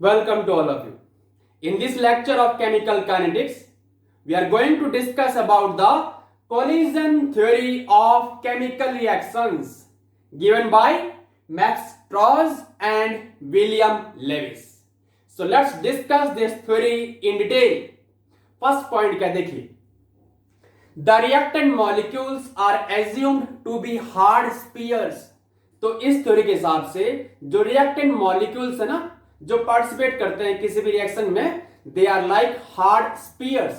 Welcome to all of you. In this lecture of chemical kinetics, we are going to discuss about the collision theory of chemical reactions given by Max Strauss and William Lewis. So let's discuss this theory in detail. First point क्या देखिए, the reactant molecules are assumed to be hard spheres. तो इस theory के हिसाब से जो reactant molecules है ना, जो पार्टिसिपेट करते हैं किसी भी रिएक्शन में, they are like hard spheres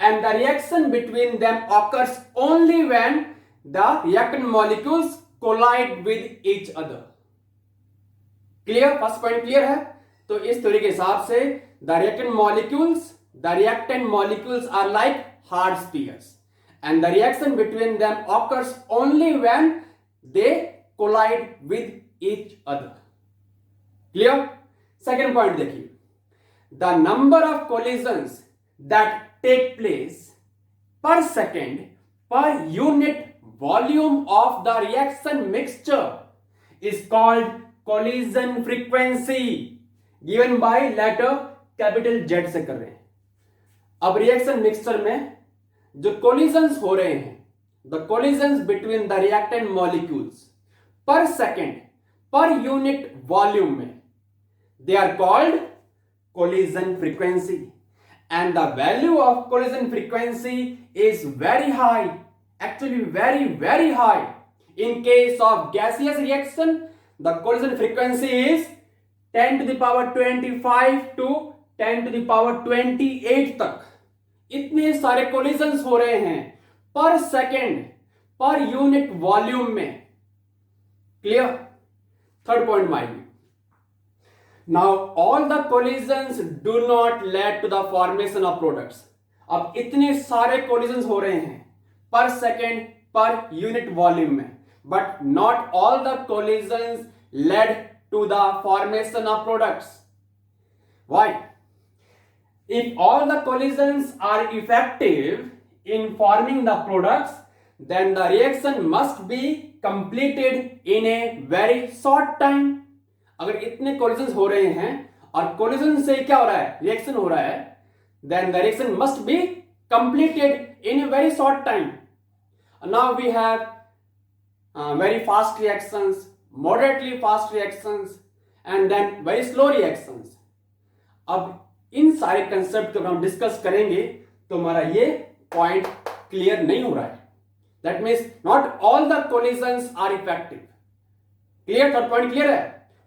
and the reaction between them occurs only when the reactant molecules collide with each other. Clear? First point clear है. तो इस थ्योरी के हिसाब से the reactant molecules are like hard spheres and the reaction between them occurs only when they collide with each other. Clear? Second point देखिए, the number of collisions that take place per second per unit volume of the reaction mixture is called collision frequency given by letter capital Z से कर रहे हैं. अब reaction mixture में जो collisions हो रहे हैं, the collisions between the reactant molecules per second per unit volume में, they are called collision frequency and the value of collision frequency is very high, actually very very high. In case of gaseous reaction the collision frequency is 10 to the power 25 to 10 to the power 28 तक. इतने सारे collisions हो रहे हैं per second per unit volume में. Clear? Third point mind view. Now all the collisions do not lead to the formation of products. अब इतने सारे कोलिजन्स हो रहे हैं per second per unit volume में, but not all the collisions lead to the formation of products. Why? If all the collisions are effective in forming the products, then the reaction must be completed in a very short time. अगर इतने collisions हो रहे हैं और collision से क्या हो रहा है, रिएक्शन हो रहा है, then the reaction must be completed in a very short time. Now we have very fast reactions, moderately fast reactions, and then very slow reactions. अब इन सारे कंसेप्ट को हम डिस्कस करेंगे तो हमारा ये पॉइंट क्लियर नहीं हो रहा है. That means not all the collisions are effective. Clear? Third point clear है.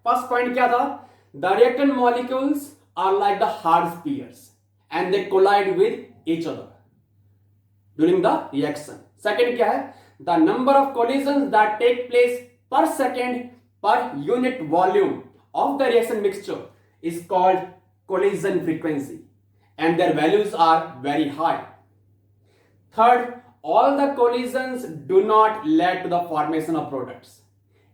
फर्स्ट पॉइंट क्या था? The reactant molecules are like the hard spheres and they collide with each other during the reaction. Second क्या है? The number of collisions that take place per second per unit volume of the reaction mixture is called collision frequency and their values are very high. Third, all the collisions do not lead to the formation of products.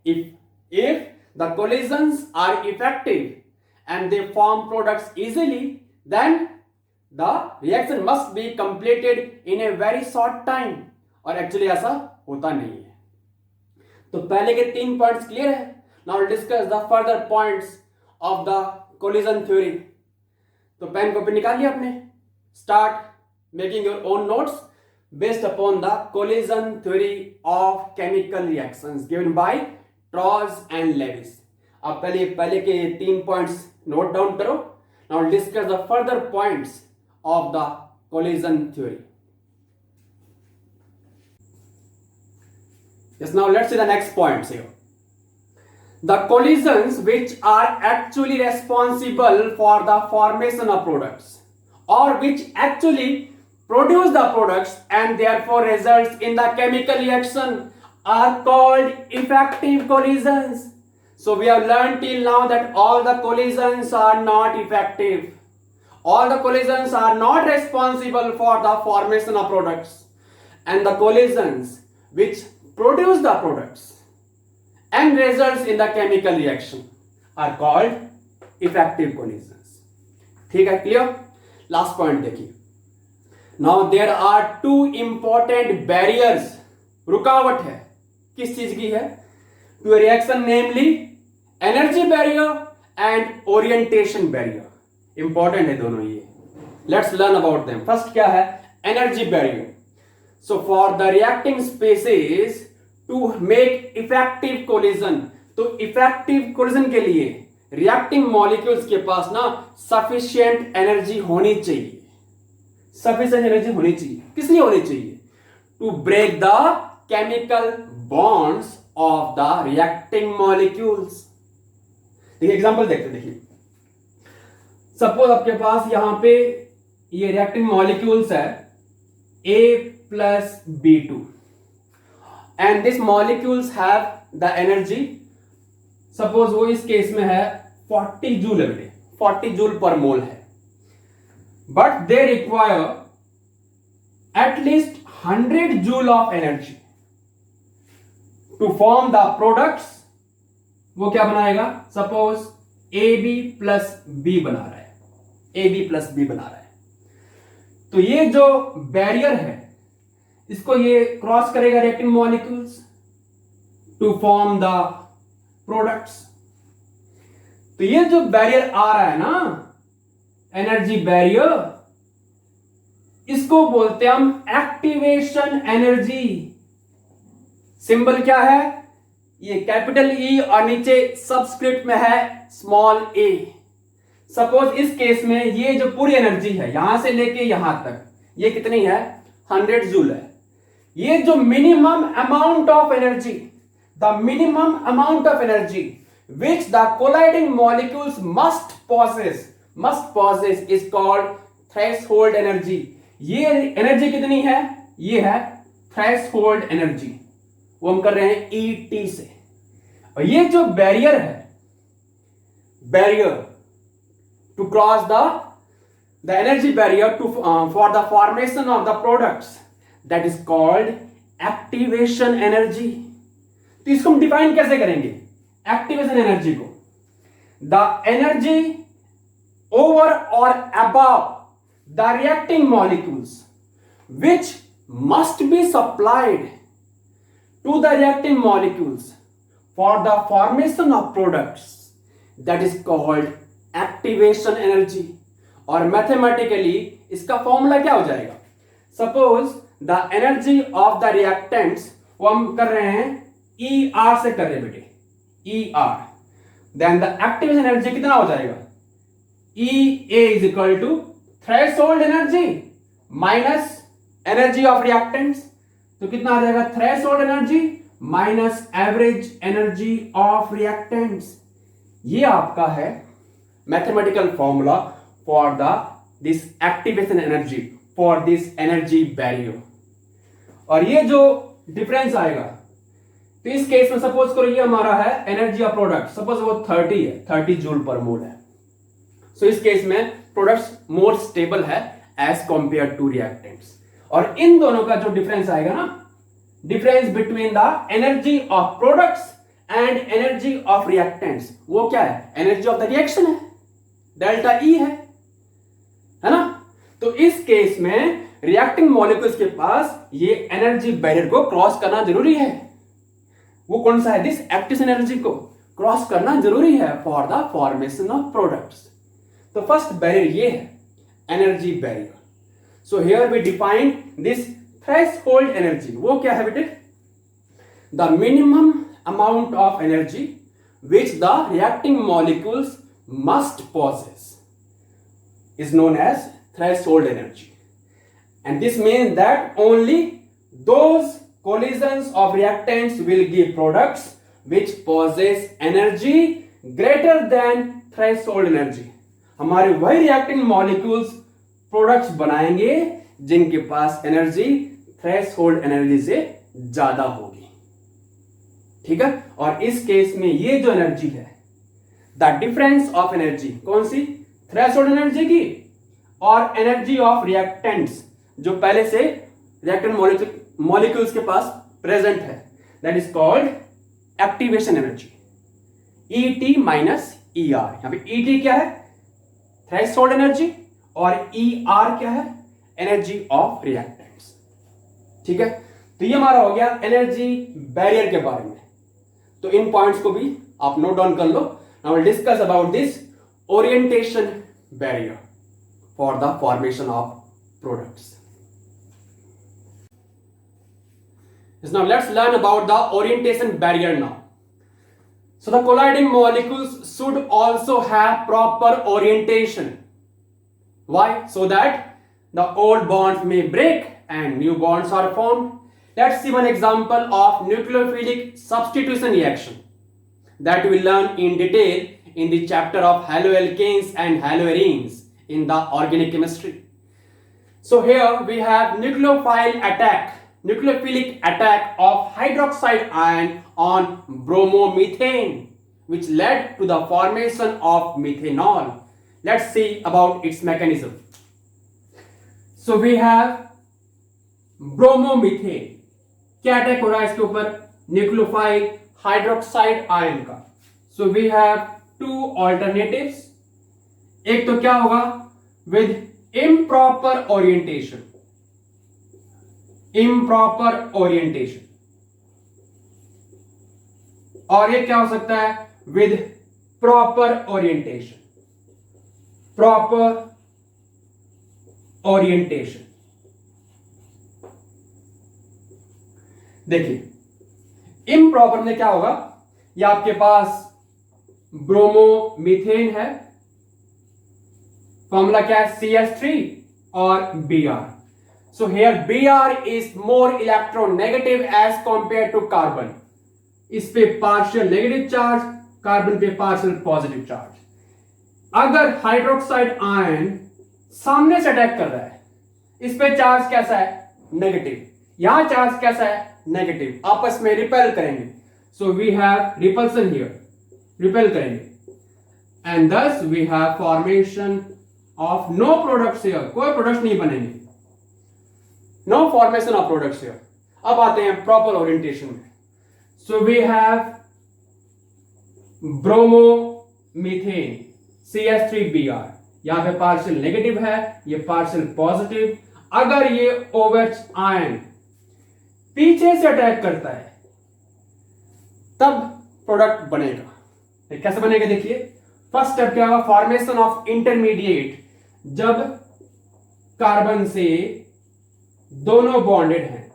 If the collisions are effective and they form products easily, then the reaction must be completed in a very short time. और actually ऐसा होता नहीं है. तो पहले के 3 points clear है. Now we'll discuss the further points of the collision theory. तो पेन कॉपी निकाल लिया आपने. Start making your own notes based upon the collision theory of chemical reactions given by Strauss and Lewis. आप पहले के 3 points note down करो. Now discuss the further points of the collision theory. Yes, now let's see the next points here. The collisions which are actually responsible for the formation of products or which actually produce the products and therefore results in the chemical reaction are called effective collisions. So we have learned till now that all the collisions are not effective. All the collisions are not responsible for the formation of products, and the collisions which produce the products and results in the chemical reaction are called effective collisions. ठीक है? Clear? Last point देखिए. Now there are 2 important barriers. रुकावट है. किस चीज की है? To reaction, namely energy barrier and orientation barrier. Important है दोनों ये, let's learn about them. First क्या है? Energy barrier. So for the reacting species to make effective collision, तो इफेक्टिव कोलिजन के लिए रिएक्टिंग मॉलिक्यूल्स के पास ना सफिशिएंट एनर्जी होनी चाहिए। सफिशिएंट एनर्जी होनी चाहिए, किस लिए होनी चाहिए? To break the chemical bonds of the reacting molecules. देखिए एग्जांपल देखते, देखिए सपोज आपके पास यहां पे ये रिएक्टिंग मॉलिक्यूल्स है A+B2 and this molecules have the energy, suppose वो इस केस में है 40 जूल है बेटे, 40 जूल पर मोल है, but they require at least 100 joule of energy to form the products. वो क्या बनाएगा? सपोज AB+B बना रहा है, AB+B बना रहा है। तो ये जो बैरियर है इसको ये क्रॉस करेगा reacting molecules to form the products. तो ये जो बैरियर आ रहा है ना, एनर्जी बैरियर, इसको बोलते हैं हम एक्टिवेशन एनर्जी। सिंबल क्या है? ये कैपिटल ई और नीचे सबस्क्रिप्ट में है स्मॉल a। सपोज इस केस में ये जो पूरी एनर्जी है यहां से लेके यहां तक, ये कितनी है? 100 जूल है। ये जो minimum amount of energy, the minimum amount of energy which the colliding molecules must possesses is called threshold energy. ये एनर्जी कितनी है? ये है थ्रेशोल्ड एनर्जी, वो हम कर रहे हैं ET से। और ये जो बैरियर है, barrier to cross the energy barrier to for the formation of the products, that is called activation energy. तो इसको हम डिफाइन कैसे करेंगे एक्टिवेशन एनर्जी को? द एनर्जी ओवर और above the reacting molecules which must be supplied to the reacting molecules for the formation of products, that is called activation energy। और mathematically इसका formula क्या हो जाएगा? Suppose the energy of the reactants वो हम कर रहे हैं ER से कर रहे हैं बेटे, ER, then the activation energy कितना हो जाएगा? EA is equal to threshold energy minus energy of reactants. तो कितना आ जाएगा? Threshold energy minus average energy of reactants. ये आपका है mathematical formula for this activation energy for this energy barrier. और ये जो डिफरेंस आएगा, तो इस केस में सपोज करो ये हमारा है एनर्जी ऑफ प्रोडक्ट, सपोज वो 30 है, 30 जूल पर मोल है। सो इस केस में प्रोडक्ट्स मोर स्टेबल है एज कंपेयर टू रिएक्टेंट्स। और इन दोनों का जो डिफरेंस आएगा ना, difference between the energy of products and energy of reactants, वो क्या है? एनर्जी ऑफ द रिएक्शन है, डेल्टा E है ना। तो इस केस में रिएक्टिंग मॉलिक्यूल्स के पास ये एनर्जी बैरियर को क्रॉस करना जरूरी है। वो कौन सा है? दिस एक्टिवेशन एनर्जी को क्रॉस करना जरूरी है for the formation of products. तो फर्स्ट बैरियर ये है energy barrier. So here we define this threshold energy। वो क्या है बेटे? The minimum amount of energy which the reacting molecules must possess is known as threshold energy, and this means that only those collisions of reactants will give products which possess energy greater than threshold energy। हमारे वही reacting molecules products बनाएंगे जिनके पास energy threshold energy से ज्यादा होगी, ठीक है। और इस केस में ये जो एनर्जी है, द डिफरेंस ऑफ एनर्जी कौन सी? थ्रेशोल्ड एनर्जी की और एनर्जी ऑफ रिएक्टेंट्स जो पहले से रिएक्टेंट मॉलिक्यूल्स के पास प्रेजेंट है, that is called activation energy, ET minus ER। यहां पे ET क्या है? थ्रेशोल्ड एनर्जी, और ER क्या है? एनर्जी ऑफ रिएक्टेंट्स, ठीक है। तो ये हमारा हो गया एनर्जी बैरियर के बारे में। तो इन पॉइंट्स को भी आप नोट डाउन कर लो। Now we'll discuss about this orientation barrier for the formation of products. Now let's learn about the orientation barrier now. So the colliding molecules should also have proper orientation. Why? So that the old bonds may break and new bonds are formed. Let's see one example of nucleophilic substitution reaction that we learn in detail in the chapter of haloalkanes and haloarenes in the organic chemistry. So here we have nucleophilic attack of hydroxide ion on bromomethane, which led to the formation of methanol. Let's see about its mechanism. So we have bromomethane. क्या attack हो रहा है इसके ऊपर? Nucleophile hydroxide ion का. So we have two alternatives. एक तो क्या होगा? With improper orientation. और एक क्या हो सकता है? With proper orientation. देखिए इम्प्रॉपर में क्या होगा? ये आपके पास ब्रोमोमीथेन है. फॉर्मूला क्या है? CH3 और Br. So here Br is more electronegative as compare to carbon. इस पे पार्शियल नेगेटिव चार्ज, कार्बन पे पार्शियल पॉजिटिव चार्ज. अगर हाइड्रोक्साइड आयन सामने से अटैक कर रहा है, इस पे चार्ज कैसा है? नेगेटिव. यहां चार्ज कैसा है? नेगेटिव. आपस में रिपेल करेंगे. So we have repulsion here. Repel करेंगे and thus we have formation of no products here. कोई प्रोडक्ट नहीं बनेंगे. No formation of products here. अब आते हैं प्रॉपर ओरिएंटेशन में. So we have bromomethane CH3Br. यहां पे पार्शियल नेगेटिव है, ये पार्शियल पॉजिटिव. अगर ये OH आयन पीछे से अटैक करता है तब प्रोडक्ट बनेगा. कैसे बनेगा? देखिए फर्स्ट स्टेप क्या होगा? Formation of intermediate. जब कार्बन से दोनों बॉन्डेड हैं,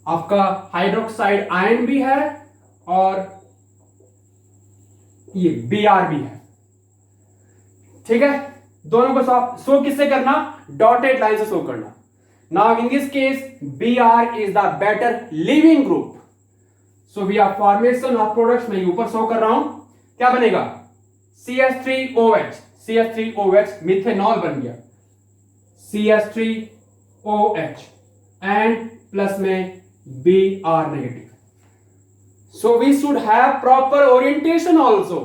आपका हाइड्रोक्साइड आयन भी है और ये Br भी है. ठीक है, दोनों को शो किससे करना? डॉटेड लाइन से शो करना. Now in this case Br is the better leaving group. So we are formation of products. मैं ऊपर शो कर रहा हूं. क्या बनेगा? CH3OH मिथेनॉल बन गया. CH3OH एंड प्लस में Br नेगेटिव. So we should have proper orientation also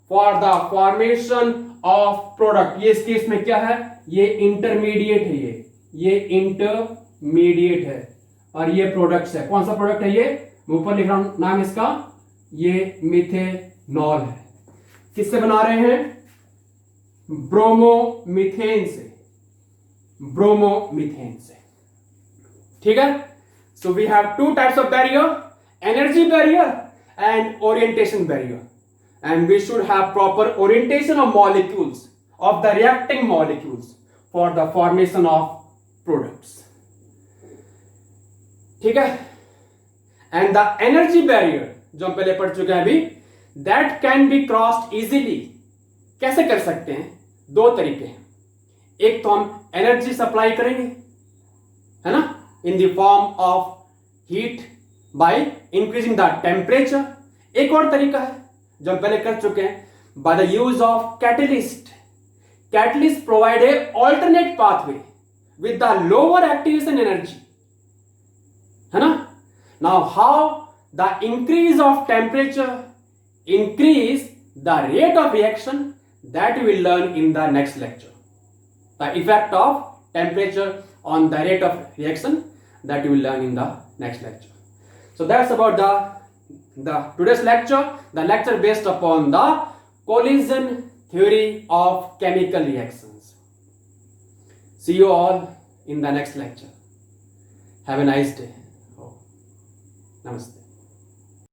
for the formation of product. ये इस केस में क्या है? ये इंटरमीडिएट है. ये इंटरमीडिएट है और ये प्रोडक्ट्स है. कौन सा प्रोडक्ट है? ये ऊपर लिख रहा हूं नाम इसका. ये मिथेनॉल है. किससे बना रहे हैं? ब्रोमोमीथेन से. ठीक है. So we have two types of barrier, energy barrier and orientation barrier. And we should have proper orientation of molecules, of the reacting molecules for the formation of products. ठीक है. And the energy barrier जो हम पहले पढ़ चुके हैं अभी, that can be crossed easily. कैसे कर सकते हैं? दो तरीके हैं. एक तो हम एनर्जी सप्लाई करेंगे, है ना, in the form of heat by increasing the temperature. एक और तरीका है जो हम पहले कर चुके हैं, by the use of catalyst. Catalyst provide a alternate pathway with the lower activation energy, है ना. Now how the increase of temperature increase the rate of reaction, that we will learn in the next lecture. The effect of temperature on the rate of reaction, that we will learn in the next lecture. So that's about the today's lecture, the lecture based upon the collision theory of chemical reactions. See you all in the next lecture. Have a nice day. Namaste.